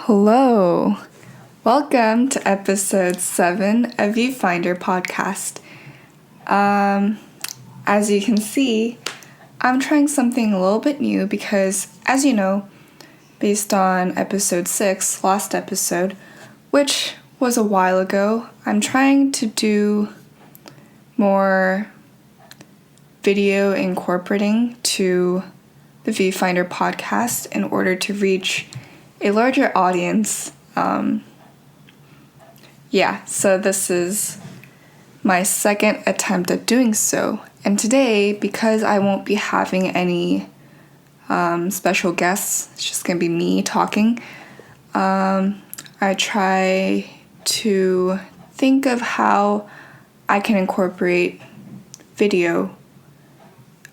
Hello, welcome to episode 7 of Viewfinder podcast. As you can see, I'm trying something a little bit new because, as you know, based on episode 6, last episode, which was a while ago, I'm trying to do more video incorporating to the Viewfinder podcast in order to reach a larger audience. So this is my second attempt at doing so. And today, because I won't be having any special guests, it's just going to be me talking, I try to think of how I can incorporate video.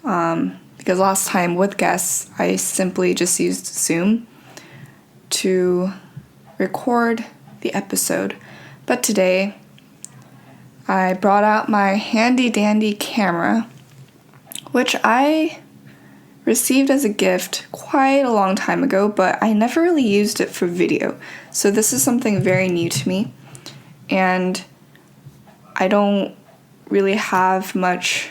Because last time with guests, I simply just used Zoom to record the episode. But today, I brought out my handy dandy camera, which I received as a gift quite a long time ago, but I never really used it for video. So this is something very new to me, and I don't really have much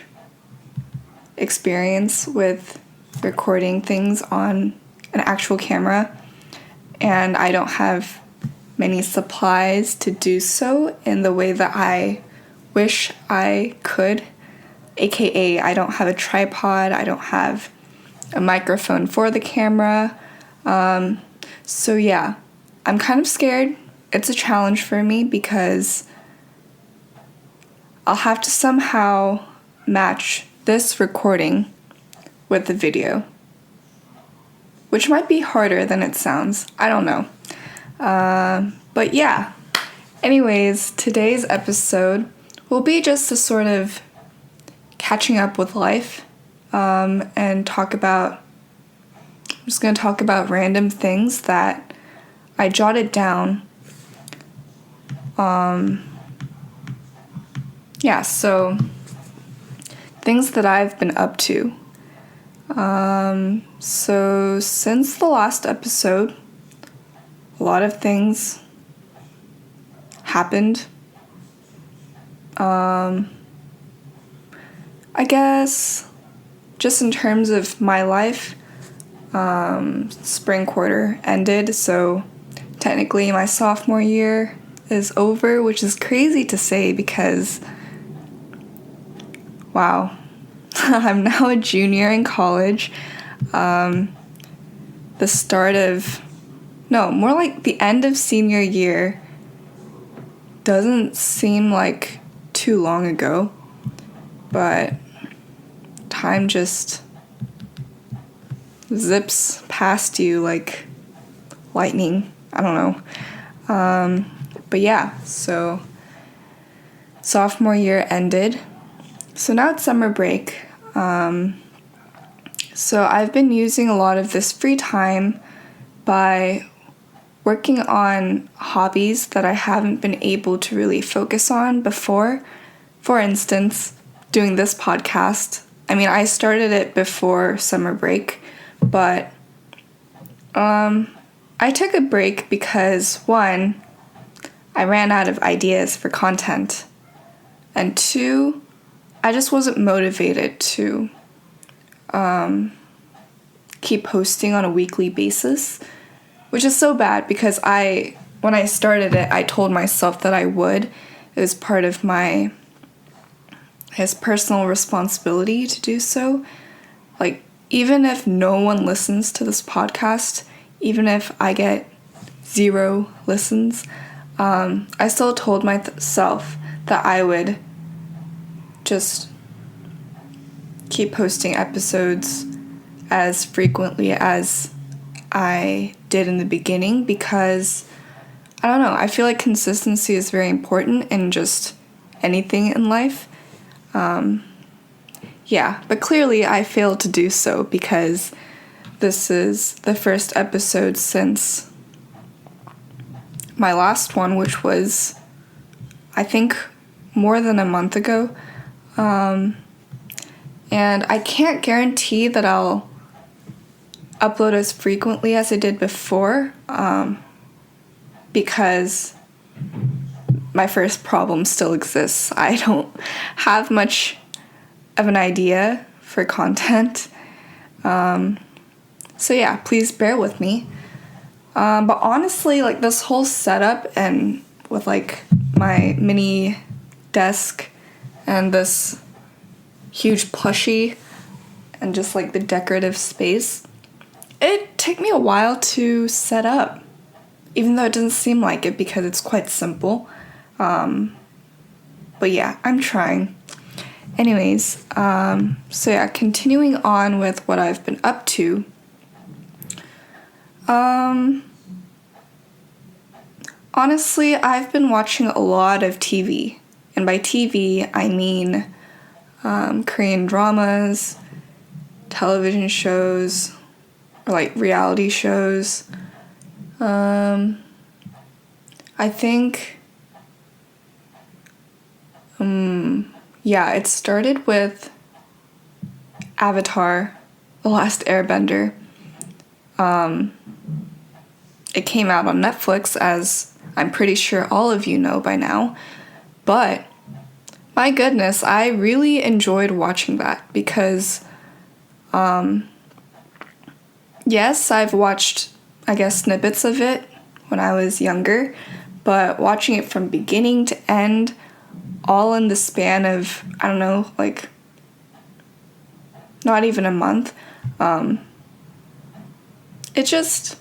experience with recording things on an actual camera, and I don't have many supplies to do so in the way that I wish I could, aka I don't have a tripod, I don't have a microphone for the camera, so yeah, I'm kind of scared. It's a challenge for me because I'll have to somehow match this recording with the video, which might be harder than it sounds. I don't know. But yeah. Anyways, today's episode will be just a sort of catching up with life, and I'm just going to talk about random things that I jotted down. So things that I've been up to. So since the last episode, a lot of things happened. I guess just in terms of my life, spring quarter ended, so technically my sophomore year is over, which is crazy to say because, wow, I'm now a junior in college. The end of senior year doesn't seem like too long ago, but time just zips past you like lightning. I don't know. But yeah, so sophomore year ended. So now it's summer break. So I've been using a lot of this free time by working on hobbies that I haven't been able to really focus on before. For instance, doing this podcast. I mean, I started it before summer break, but I took a break because, one, I ran out of ideas for content, and two, I just wasn't motivated to keep posting on a weekly basis, which is so bad because when I started it, I told myself that I would. It was part of his personal responsibility to do so. Like, even if no one listens to this podcast, even if I get 0 listens, I still told myself that I would just keep posting episodes as frequently as I did in the beginning because, I don't know, I feel like consistency is very important in just anything in life. But clearly I failed to do so because this is the first episode since my last one, which was, I think, more than a month ago. And I can't guarantee that I'll upload as frequently as I did before, because my first problem still exists. I don't have much of an idea for content. So yeah, please bear with me. But honestly, like this whole setup and with like my mini desk and this huge plushie and just like the decorative space, it took me a while to set up, even though it doesn't seem like it because it's quite simple. But yeah, I'm trying. Anyways, so yeah, continuing on with what I've been up to. Honestly, I've been watching a lot of TV. And by TV, I mean Korean dramas, television shows, or like reality shows. I think, yeah, it started with Avatar, The Last Airbender. It came out on Netflix, as I'm pretty sure all of you know by now. But, my goodness, I really enjoyed watching that because, yes, I've watched, I guess, snippets of it when I was younger, but watching it from beginning to end, all in the span of, I don't know, like, not even a month, it just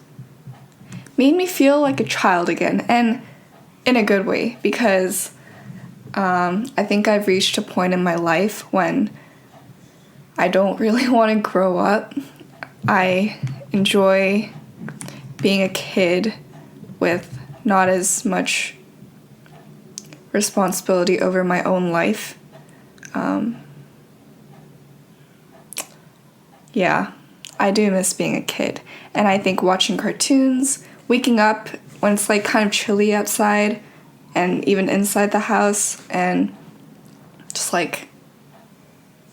made me feel like a child again, and in a good way, because I think I've reached a point in my life when I don't really want to grow up. I enjoy being a kid with not as much responsibility over my own life. Yeah, I do miss being a kid. And I think watching cartoons, waking up when it's like kind of chilly outside and even inside the house, and just like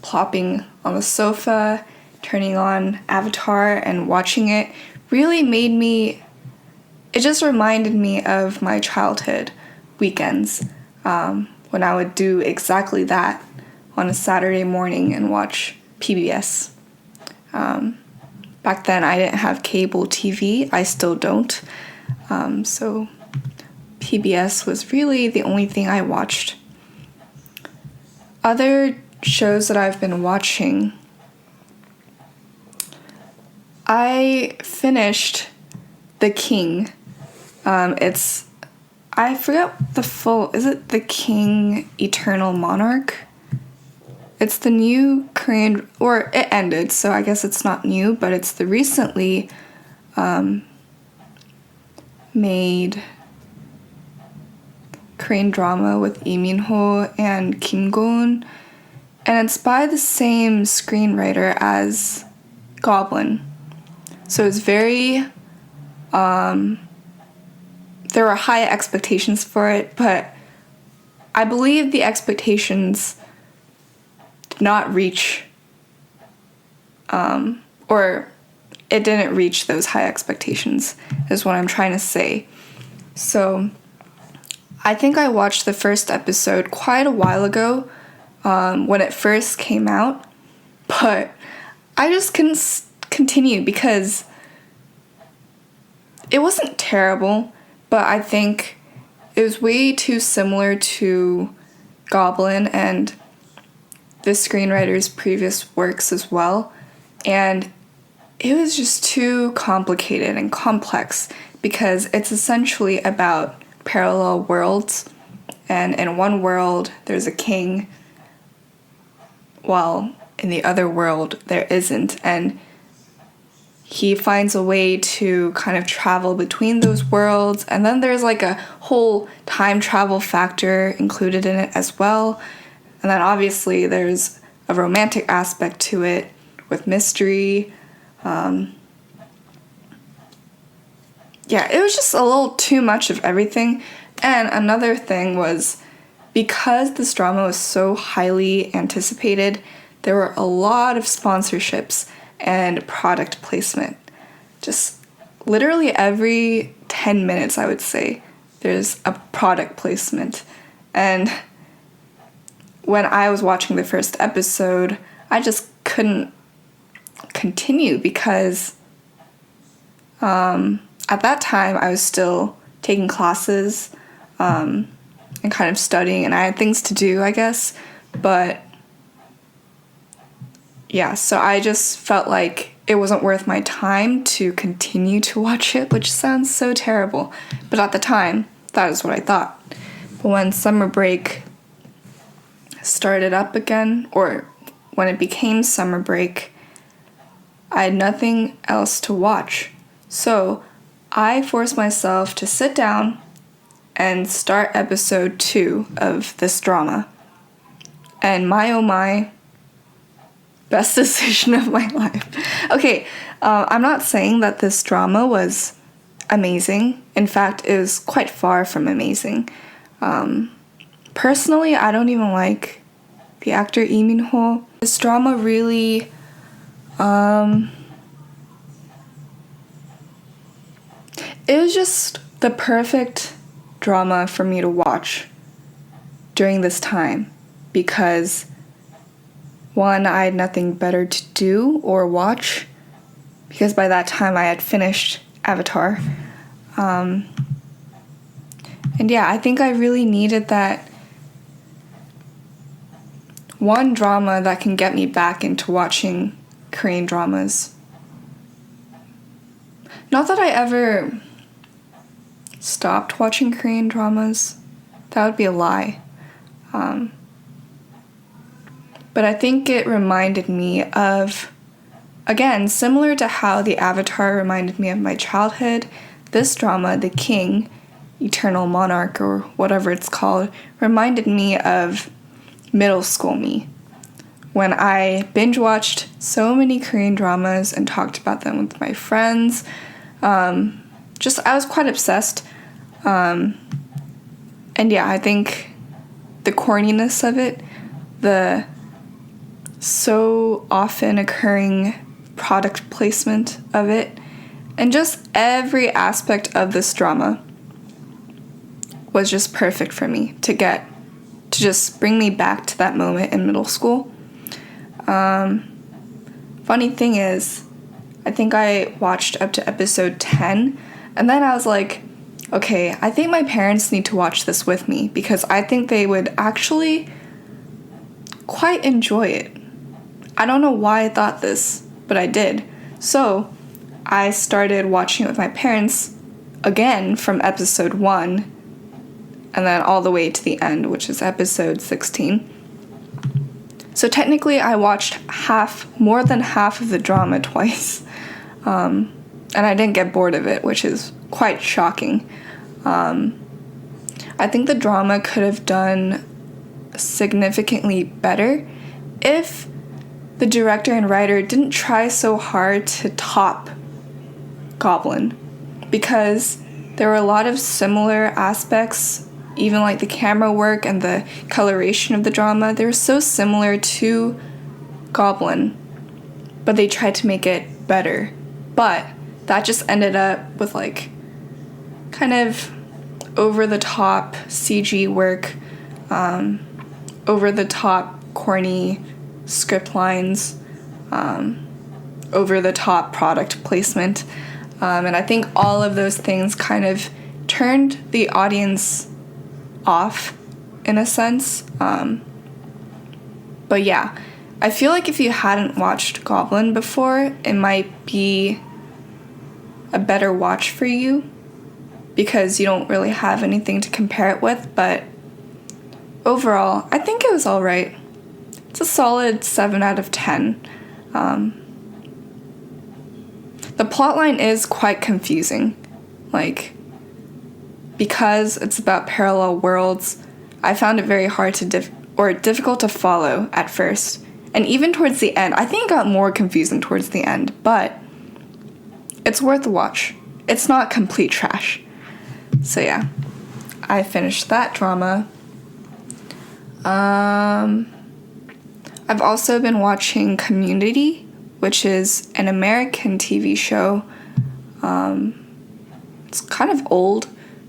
plopping on the sofa, turning on Avatar and watching it really made me, it just reminded me of my childhood weekends, when I would do exactly that on a Saturday morning and watch PBS. Back then I didn't have cable TV, I still don't, so PBS was really the only thing I watched. Other shows that I've been watching, I finished The King. I forgot the full, is it The King Eternal Monarch? It's the new Korean, or it ended, so I guess it's not new, but it's the recently made Korean drama with Lee Min-ho and Kim Go-eun, and it's by the same screenwriter as Goblin. So it's very, there were high expectations for it, but I believe the expectations did not reach, or it didn't reach those high expectations, is what I'm trying to say. So I think I watched the first episode quite a while ago, when it first came out, but I just couldn't continue because it wasn't terrible, but I think it was way too similar to Goblin and the screenwriter's previous works as well, and it was just too complicated and complex because it's essentially about parallel worlds, and in one world there's a king, while in the other world there isn't, and he finds a way to kind of travel between those worlds, and then there's like a whole time travel factor included in it as well, and then obviously there's a romantic aspect to it with mystery. Yeah, it was just a little too much of everything. And another thing was, because this drama was so highly anticipated, there were a lot of sponsorships and product placement. Just literally every 10 minutes, I would say, there's a product placement. And when I was watching the first episode, I just couldn't continue because at that time I was still taking classes and kind of studying, and I had things to do, I guess. But yeah, so I just felt like it wasn't worth my time to continue to watch it, which sounds so terrible. But at the time, that is what I thought. But when summer break started up again, or when it became summer break, I had nothing else to watch. So I forced myself to sit down and start episode 2 of this drama. And my oh my, best decision of my life. Okay, I'm not saying that this drama was amazing. In fact, it was quite far from amazing. Personally, I don't even like the actor Lee Min-ho. This drama really, it was just the perfect drama for me to watch during this time because, one, I had nothing better to do or watch because by that time I had finished Avatar. And yeah, I think I really needed that one drama that can get me back into watching Korean dramas. Not that I ever stopped watching Korean dramas. That would be a lie. But I think it reminded me of, again, similar to how the Avatar reminded me of my childhood, this drama, The King, Eternal Monarch, or whatever it's called, reminded me of middle school me, when I binge-watched so many Korean dramas and talked about them with my friends. I was quite obsessed. And yeah, I think the corniness of it, the so often occurring product placement of it, and just every aspect of this drama was just perfect for me to just bring me back to that moment in middle school. Funny thing is, I think I watched up to episode 10, and then I was like, okay, I think my parents need to watch this with me because I think they would actually quite enjoy it. I don't know why I thought this, but I did. So I started watching it with my parents again from episode 1 and then all the way to the end, which is episode 16. So technically I watched more than half of the drama twice. And I didn't get bored of it, which is quite shocking. I think the drama could have done significantly better if the director and writer didn't try so hard to top Goblin, because there were a lot of similar aspects, even like the camera work and the coloration of the drama. They were so similar to Goblin, but they tried to make it better. But that just ended up with like kind of over-the-top CG work, over-the-top corny script lines, over-the-top product placement. And I think all of those things kind of turned the audience off in a sense. But yeah, I feel like if you hadn't watched Goblin before, it might be a better watch for you because you don't really have anything to compare it with. But overall, I think it was all right. It's a solid 7 out of 10. The plotline is quite confusing. Like, because it's about parallel worlds, I found it very hard to difficult to follow at first. And even towards the end, I think it got more confusing towards the end, but it's worth a watch. It's not complete trash. So yeah, I finished that drama. I've also been watching Community, which is an American TV show. It's kind of old,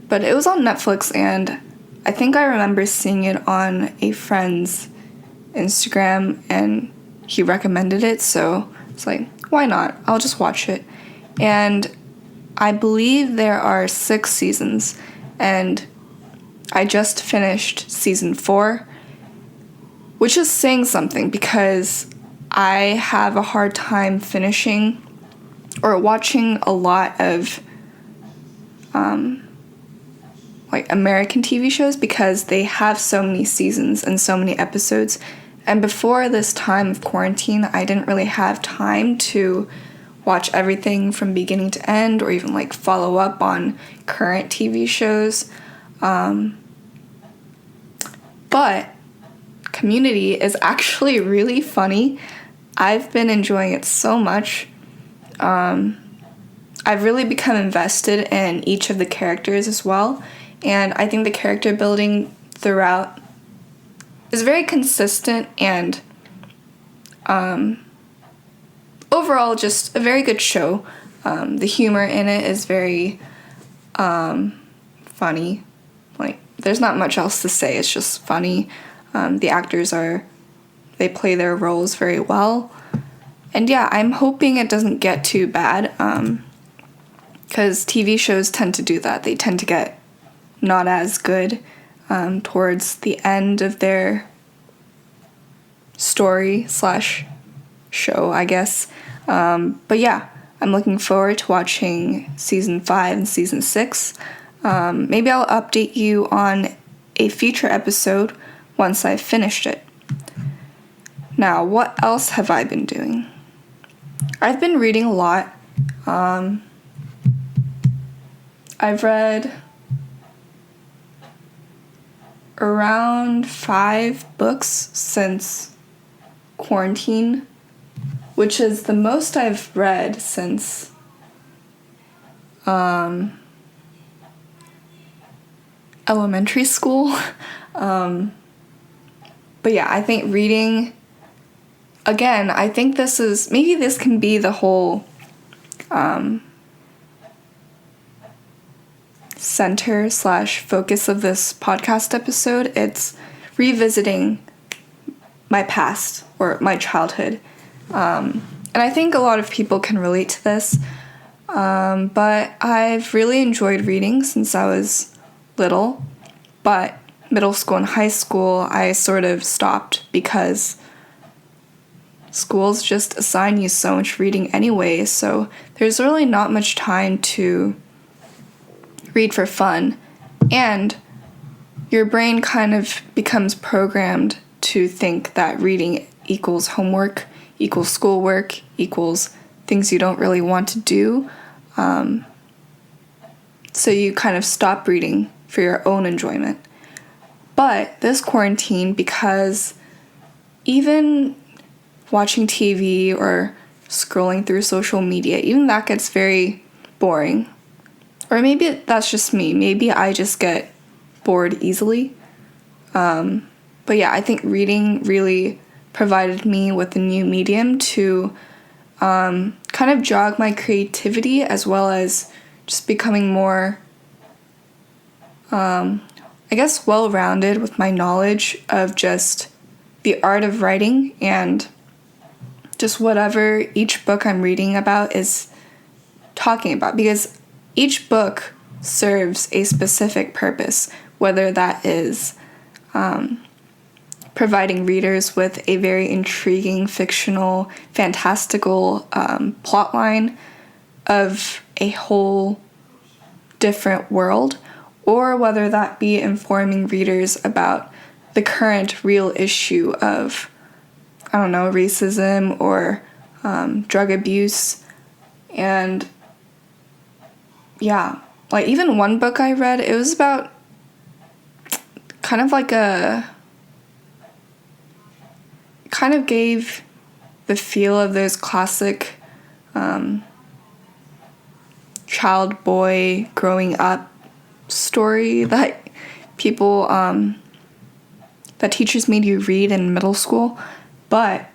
but it was on Netflix, and I think I remember seeing it on a friend's Instagram, and he recommended it, so it's like, why not? I'll just watch it. And I believe there are 6 seasons, and I just finished season 4, which is saying something because I have a hard time finishing or watching a lot of like American TV shows because they have so many seasons and so many episodes. And before this time of quarantine, I didn't really have time to watch everything from beginning to end or even like follow up on current TV shows. But Community is actually really funny. I've been enjoying it so much. I've really become invested in each of the characters as well. And I think the character building throughout is very consistent and overall just a very good show. The humor in it is very funny. Like, there's not much else to say. It's just funny. The actors they play their roles very well. And yeah, I'm hoping it doesn't get too bad, because TV shows tend to do that. They tend to get not as good towards the end of their story/show, I guess. But yeah, I'm looking forward to watching season 5 and season 6. Maybe I'll update you on a future episode once I've finished it. Now, what else have I been doing? I've been reading a lot. I've read around 5 books since quarantine, which is the most I've read since elementary school. But yeah, I think reading, again, I think maybe this can be the whole center/focus of this podcast episode. It's revisiting my past or my childhood. And I think a lot of people can relate to this. But I've really enjoyed reading since I was little. But middle school and high school, I sort of stopped because schools just assign you so much reading anyway. So there's really not much time to read for fun, and your brain kind of becomes programmed to think that reading equals homework, equals schoolwork, equals things you don't really want to do. So you kind of stop reading for your own enjoyment. But this quarantine, because even watching TV or scrolling through social media, even that gets very boring. Or maybe that's just me. Maybe I just get bored easily. But yeah, I think reading really provided me with a new medium to kind of jog my creativity, as well as just becoming more, I guess, well-rounded with my knowledge of just the art of writing and just whatever each book I'm reading about is talking about. Because each book serves a specific purpose, whether that is providing readers with a very intriguing, fictional, fantastical plotline of a whole different world, or whether that be informing readers about the current real issue of, I don't know, racism or drug abuse. And yeah, like even one book I read, it was about kind of gave the feel of those classic child boy growing up story that people, that teachers made you read in middle school, but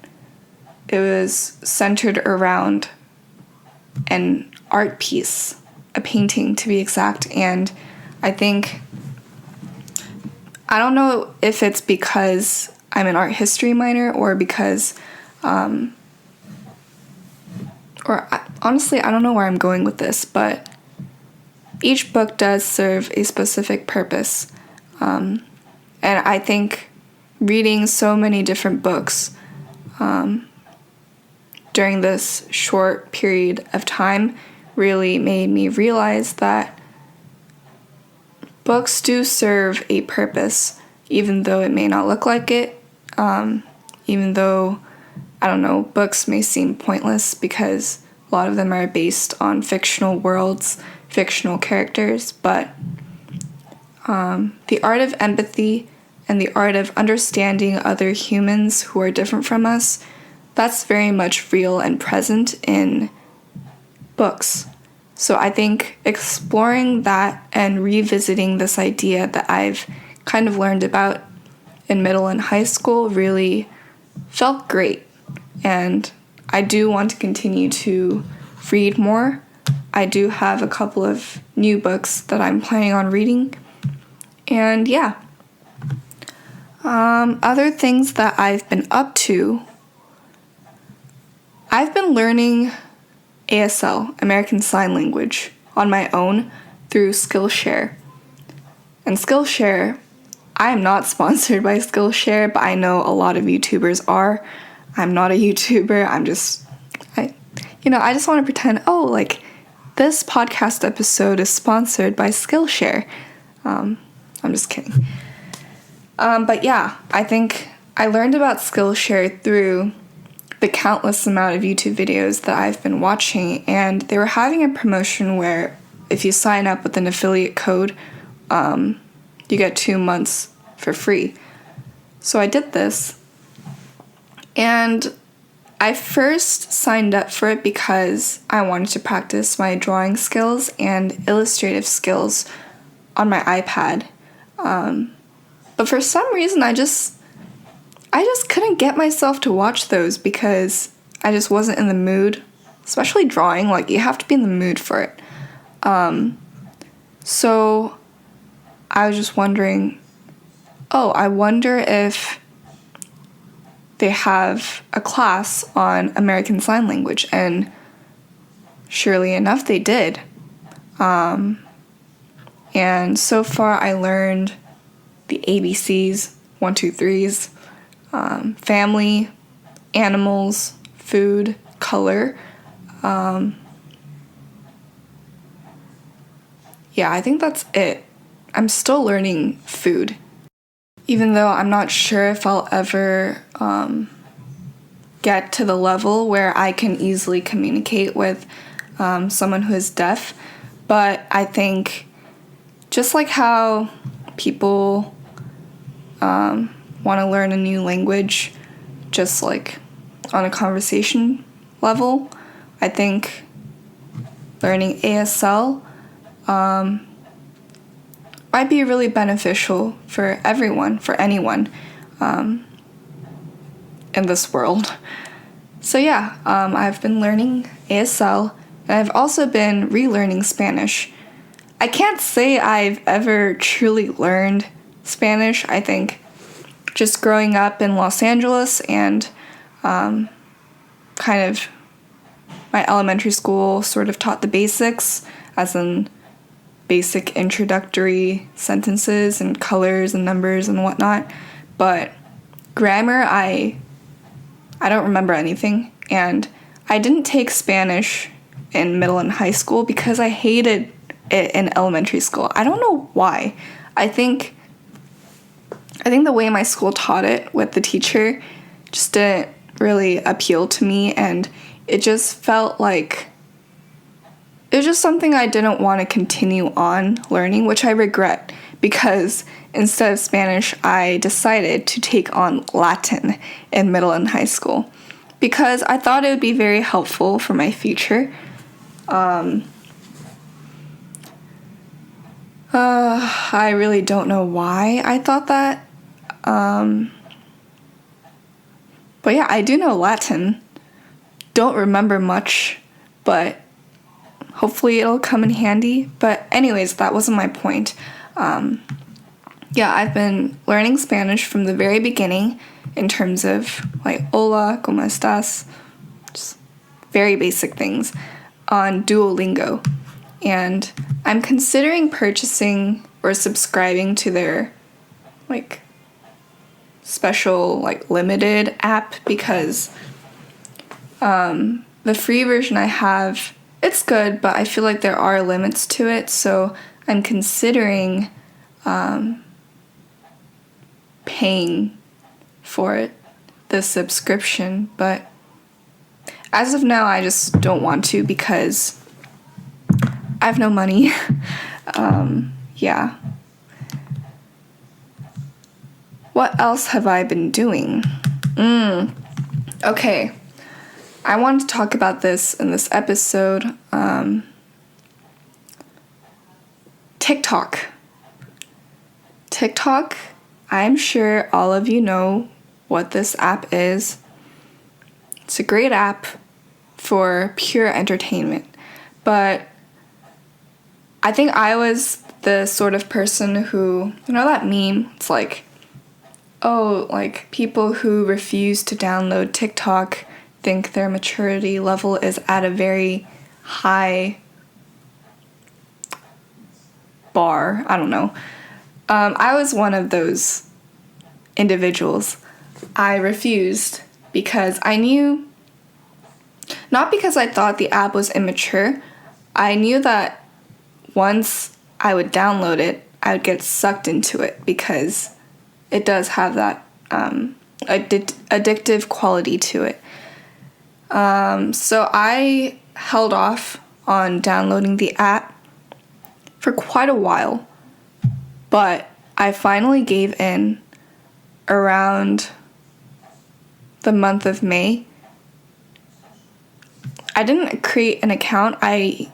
it was centered around an art piece, a painting to be exact, and I think, I don't know if it's because I'm an art history minor or because, honestly, I don't know where I'm going with this, but each book does serve a specific purpose. And I think reading so many different books during this short period of time really made me realize that books do serve a purpose, even though it may not look like it, even though, I don't know, books may seem pointless because a lot of them are based on fictional worlds, fictional characters, but the art of empathy and the art of understanding other humans who are different from us, that's very much real and present in books. So I think exploring that and revisiting this idea that I've kind of learned about in middle and high school really felt great. And I do want to continue to read more. I do have a couple of new books that I'm planning on reading. And yeah. Other things that I've been up to, I've been learning ASL, American Sign Language, on my own through Skillshare. And Skillshare, I am not sponsored by Skillshare, but I know a lot of YouTubers are. I'm not a YouTuber, I just want to pretend, this podcast episode is sponsored by Skillshare. I'm just kidding. But yeah, I think I learned about Skillshare through the countless amount of YouTube videos that I've been watching, and they were having a promotion where if you sign up with an affiliate code, you get 2 months for free. So I did this, and I first signed up for it because I wanted to practice my drawing skills and illustrative skills on my iPad. But for some reason, I just couldn't get myself to watch those because I just wasn't in the mood, especially drawing. You have to be in the mood for it. So I was just wondering, I wonder if they have a class on American Sign Language, and surely enough, they did. And so far, I learned the ABCs, 1, 2, 3s, family, animals, food, color. Yeah, I think that's it. I'm still learning food, even though I'm not sure if I'll ever get to the level where I can easily communicate with someone who is deaf. But I think just like how people want to learn a new language just on a conversation level, I think learning ASL might be really beneficial for everyone, for anyone in this world. So yeah, I've been learning ASL, and I've also been relearning Spanish. I can't say I've ever truly learned Spanish. I think just growing up in Los Angeles and kind of my elementary school sort of taught the basics, as in basic introductory sentences and colors and numbers and whatnot. But grammar, I don't remember anything. And I didn't take Spanish in middle and high school because I hated it in elementary school. I don't know why. I think the way my school taught it with the teacher just didn't really appeal to me, and it just felt like it was just something I didn't want to continue on learning, which I regret, because instead of Spanish, I decided to take on Latin in middle and high school because I thought it would be very helpful for my future. I really don't know why I thought that. But yeah, I do know Latin. Don't remember much, but hopefully it'll come in handy. But anyways, that wasn't my point. I've been learning Spanish from the very beginning in terms of like hola, ¿cómo estás? Just very basic things on Duolingo. And I'm considering purchasing or subscribing to their like special like limited app because the free version I have, it's good, but I feel like there are limits to it, so I'm considering paying for it, the subscription, but as of now I just don't want to because I have no money. What else have I been doing? Okay. I wanted to talk about this in this episode. TikTok. TikTok, I'm sure all of you know what this app is. It's a great app for pure entertainment, but I think I was the sort of person who, you know that meme? It's like, oh, like people who refuse to download TikTok think their maturity level is at a very high bar. I don't know. I was one of those individuals. I refused because I knew, not because I thought the app was immature, I knew that once I would download it, I would get sucked into it because it does have that addictive quality to it. So I held off on downloading the app for quite a while, but I finally gave in around the month of May. I didn't create an account. I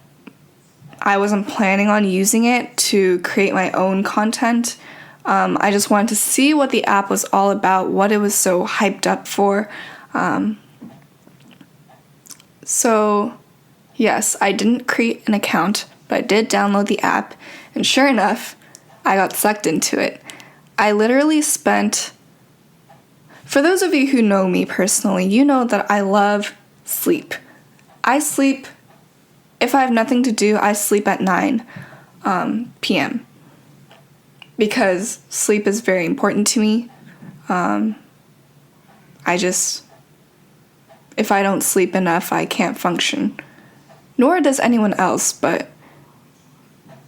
wasn't planning on using it to create my own content. I just wanted to see what the app was all about, what it was so hyped up for. So, yes, I didn't create an account, but I did download the app, and sure enough, I got sucked into it. I literally spent, for those of you who know me personally, you know that I love sleep. I sleep, if I have nothing to do, I sleep at 9 p.m. because sleep is very important to me. If I don't sleep enough, I can't function. Nor does anyone else, but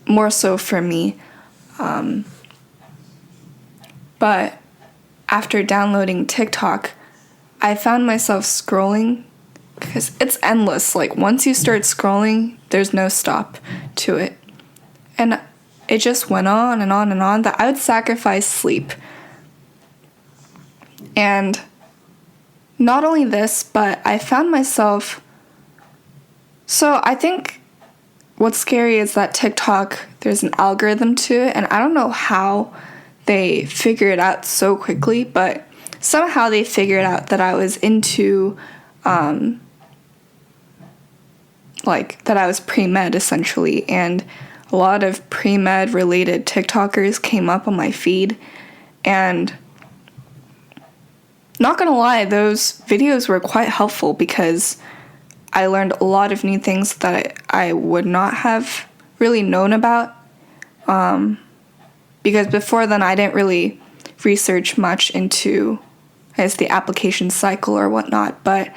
more so for me. But after downloading TikTok, I found myself scrolling because it's endless. Like, once you start scrolling, there's no stop to it. And it just went on and on and on that I would sacrifice sleep. And not only this, but I found myself... So I think what's scary is that TikTok, there's an algorithm to it, and I don't know how they figure it out so quickly, but somehow they figured out that I was into, that I was pre-med, essentially, and a lot of pre-med related TikTokers came up on my feed, and not gonna lie, those videos were quite helpful because I learned a lot of new things that I would not have really known about, because before then I didn't really research much into, I guess, the application cycle or whatnot. But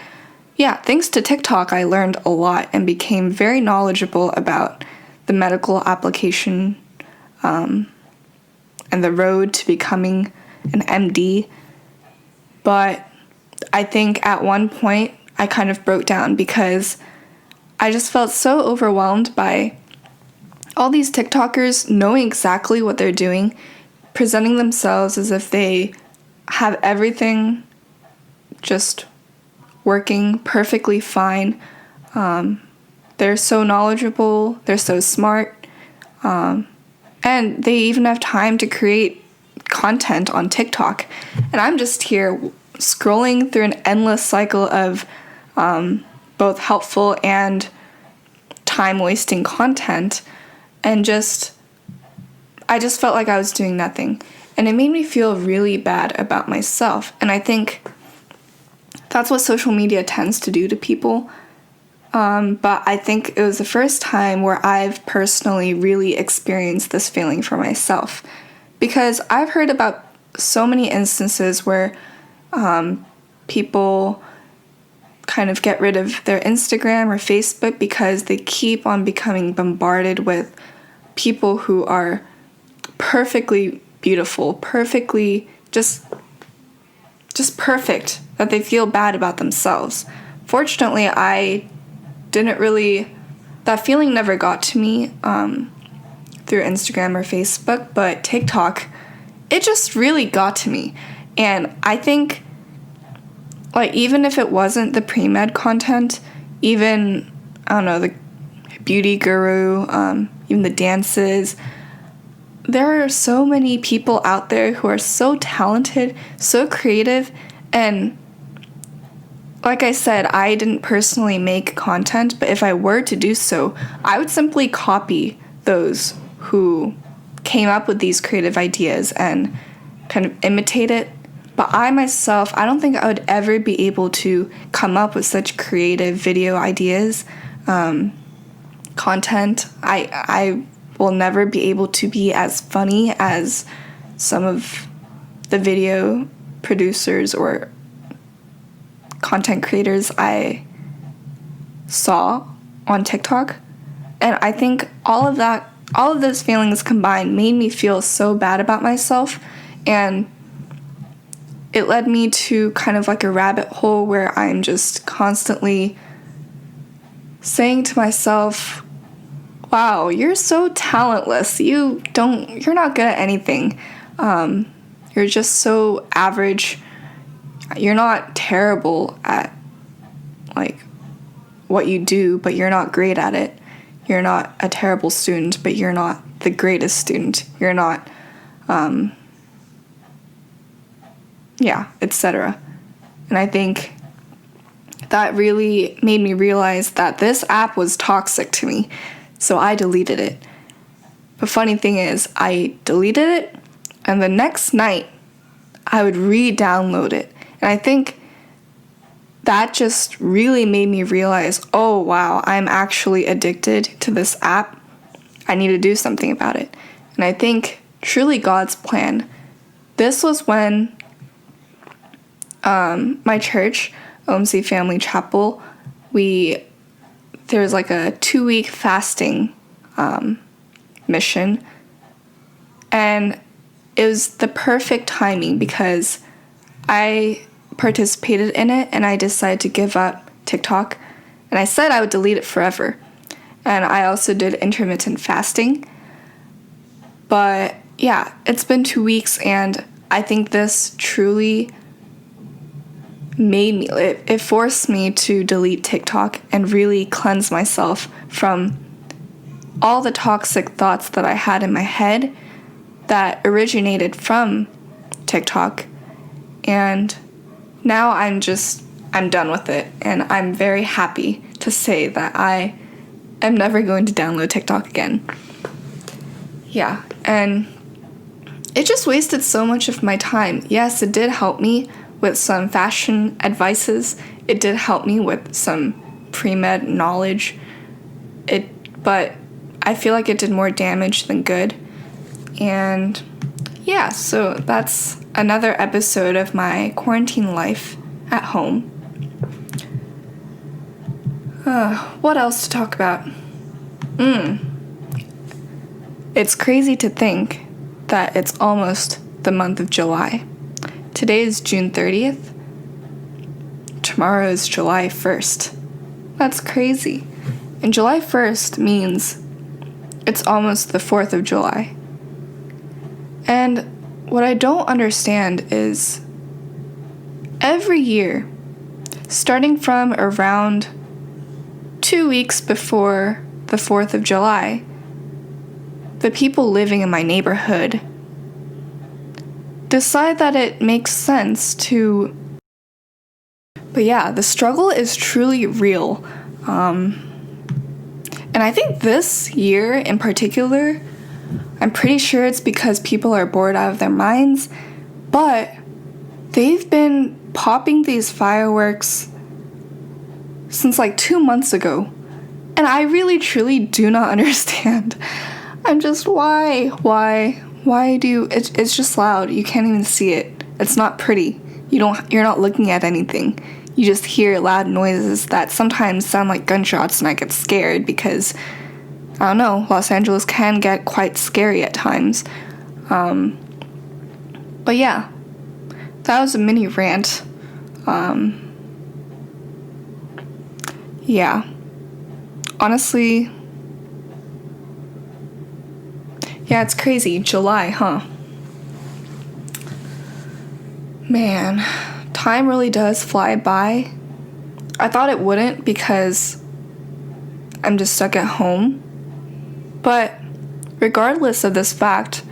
yeah, thanks to TikTok, I learned a lot and became very knowledgeable about the medical application and the road to becoming an MD. But I think at one point I kind of broke down because I just felt so overwhelmed by all these TikTokers knowing exactly what they're doing, presenting themselves as if they have everything just working perfectly fine. They're so knowledgeable, they're so smart, and they even have time to create content on TikTok. And I'm just here scrolling through an endless cycle of both helpful and time wasting content, and I just felt like I was doing nothing. And it made me feel really bad about myself. And I think that's what social media tends to do to people. But I think it was the first time where I've personally really experienced this feeling for myself. Because I've heard about so many instances where people kind of get rid of their Instagram or Facebook because they keep on becoming bombarded with people who are perfectly beautiful, perfectly just perfect, that they feel bad about themselves. Fortunately, that feeling never got to me through Instagram or Facebook, but TikTok, it just really got to me. And I think, like, even if it wasn't the pre-med content, even, I don't know, the beauty guru, even the dances, there are so many people out there who are so talented, so creative, and like I said, I didn't personally make content, but if I were to do so, I would simply copy those who came up with these creative ideas and kind of imitate it. But I myself, I don't think I would ever be able to come up with such creative video ideas, content. I will never be able to be as funny as some of the video producers or content creators I saw on TikTok. And I think all of those feelings combined made me feel so bad about myself, and it led me to kind of like a rabbit hole where I'm just constantly saying to myself, wow, you're so talentless. You're not good at anything. You're just so average. You're not terrible at, like, what you do, but you're not great at it. You're not a terrible student, but you're not the greatest student. You're not, etc. And I think that really made me realize that this app was toxic to me, so I deleted it. The funny thing is, I deleted it, and the next night, I would re-download it. And I think that just really made me realize, oh wow, I'm actually addicted to this app. I need to do something about it. And I think truly God's plan. This was when my church, OMC Family Chapel, there was like a 2-week fasting mission, and it was the perfect timing because I participated in it and I decided to give up TikTok, and I said I would delete it forever. And I also did intermittent fasting. But yeah, it's been 2 weeks, and I think this truly it forced me to delete TikTok and really cleanse myself from all the toxic thoughts that I had in my head that originated from TikTok. And now I'm done with it, and I'm very happy to say that I am never going to download TikTok again. Yeah, and it just wasted so much of my time. Yes, it did help me with some fashion advices. It did help me with some pre-med knowledge. But I feel like it did more damage than good. And yeah, so that's another episode of my quarantine life at home. What else to talk about? It's crazy to think that it's almost the month of July. Today is June 30th. Tomorrow is July 1st. That's crazy. And July 1st means it's almost the 4th of July. And what I don't understand is every year, starting from around 2 weeks before the 4th of July, the people living in my neighborhood decide that it makes sense to... But yeah, the struggle is truly real. And I think this year in particular, I'm pretty sure it's because people are bored out of their minds, but they've been popping these fireworks since like 2 months ago. And I really truly do not understand. I'm just, why do, it's just loud. You can't even see it. It's not pretty. You're not looking at anything. You just hear loud noises that sometimes sound like gunshots, and I get scared because, I don't know, Los Angeles can get quite scary at times. But yeah, that was a mini rant. Yeah. Honestly, yeah, it's crazy. July, huh? Man, time really does fly by. I thought it wouldn't because I'm just stuck at home. But regardless of this fact,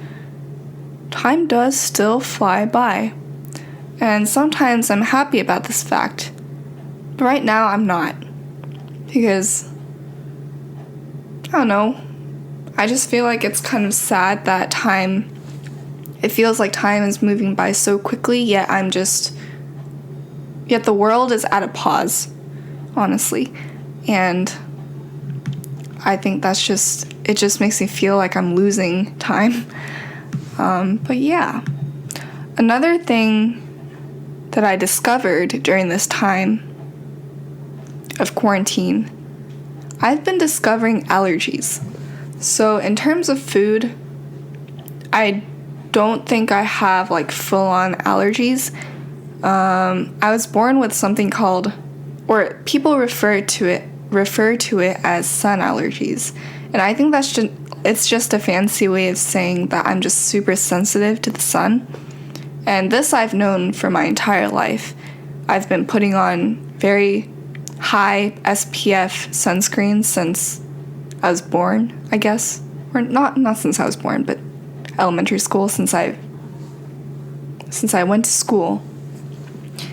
time does still fly by. And sometimes I'm happy about this fact. But right now I'm not. Because, I don't know, I just feel like it's kind of sad that it feels like time is moving by so quickly, yet the world is at a pause, honestly. And I think it just makes me feel like I'm losing time. But yeah, another thing that I discovered during this time of quarantine, I've been discovering allergies. So in terms of food, I don't think I have like full-on allergies. I was born with something called, or people refer to it as sun allergies. And I think it's just a fancy way of saying that I'm just super sensitive to the sun. And this I've known for my entire life. I've been putting on very high SPF sunscreen since I was born, I guess. Or not since I was born, but elementary school, since I went to school.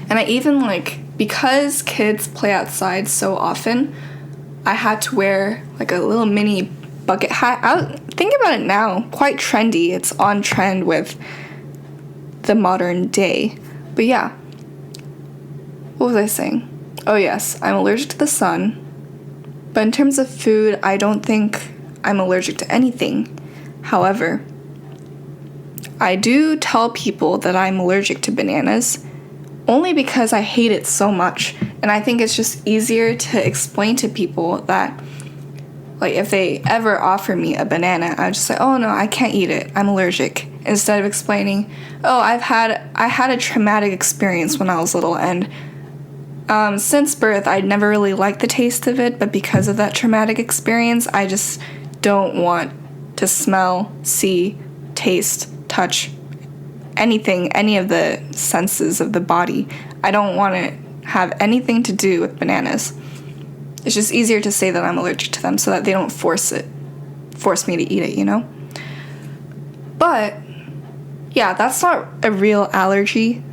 And I even, because kids play outside so often, I had to wear like a little mini bucket hat. Think about it now, quite trendy. It's on trend with the modern day. But yeah, what was I saying? Oh yes, I'm allergic to the sun. But in terms of food, I don't think I'm allergic to anything. However, I do tell people that I'm allergic to bananas only because I hate it so much. And I think it's just easier to explain to people that, if they ever offer me a banana, I just say, oh no, I can't eat it, I'm allergic. Instead of explaining, oh, I had a traumatic experience when I was little, and since birth, I'd never really liked the taste of it, but because of that traumatic experience, I just don't want to smell, see, taste, touch, anything, any of the senses of the body. I don't want to have anything to do with bananas. It's just easier to say that I'm allergic to them so that they don't force me to eat it, But, yeah, that's not a real allergy.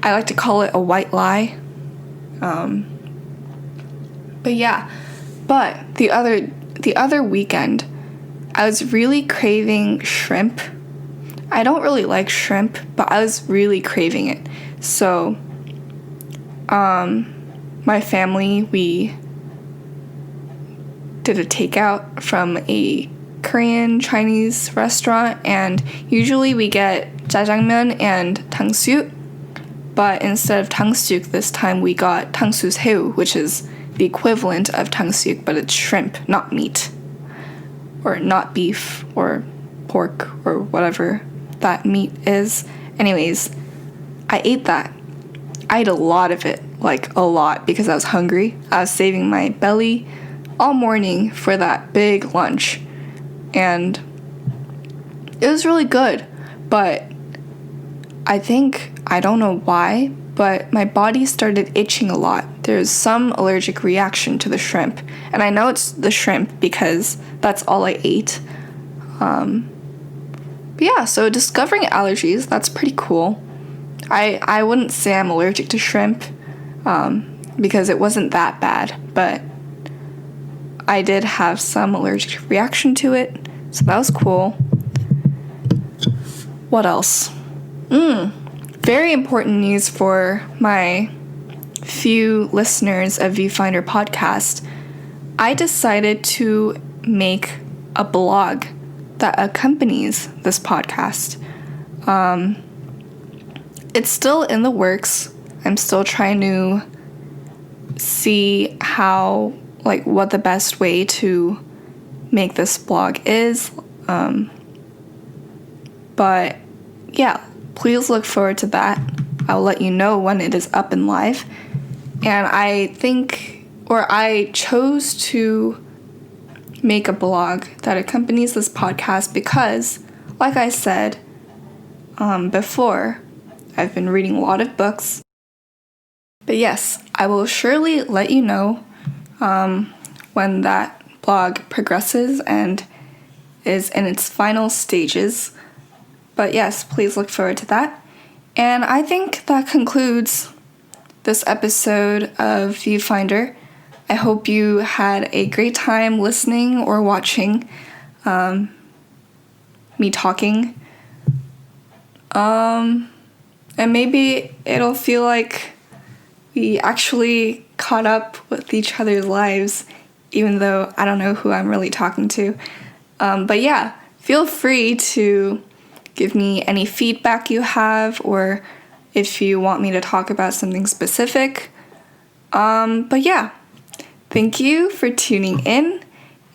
I like to call it a white lie. But yeah, the other weekend, I was really craving shrimp. I don't really like shrimp, but I was really craving it. So, my family, we did a takeout from a Korean Chinese restaurant, and usually we get jjajangmyeon and 탕수육, but instead of 탕수육 this time we got 탕수새우, which is the equivalent of 탕수육, but it's shrimp, not meat, or not beef, or pork, or whatever that meat is. Anyways, I ate that. I ate a lot of it, a lot, because I was hungry. I was saving my belly all morning for that big lunch, and it was really good, but I don't know why, but my body started itching a lot. There's some allergic reaction to the shrimp, and I know it's the shrimp because that's all I ate. But yeah, so discovering allergies, that's pretty cool. I wouldn't say I'm allergic to shrimp, because it wasn't that bad, but I did have some allergic reaction to it, so that was cool. What else? Very important news for my few listeners of Viewfinder podcast. I decided to make a blog that accompanies this podcast. It's still in the works. I'm still trying to see what the best way to make this blog is. But yeah, please look forward to that. I'll let you know when it is up and live. And I chose to make a blog that accompanies this podcast because, like I said before, I've been reading a lot of books. But yes, I will surely let you know when that blog progresses and is in its final stages. But yes, please look forward to that. And I think that concludes this episode of Viewfinder. I hope you had a great time listening or watching me talking. And maybe it'll feel like we actually caught up with each other's lives, even though I don't know who I'm really talking to. But yeah, feel free to give me any feedback you have, or if you want me to talk about something specific. But yeah, thank you for tuning in,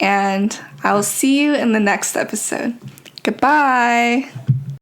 and I'll see you in the next episode. Goodbye!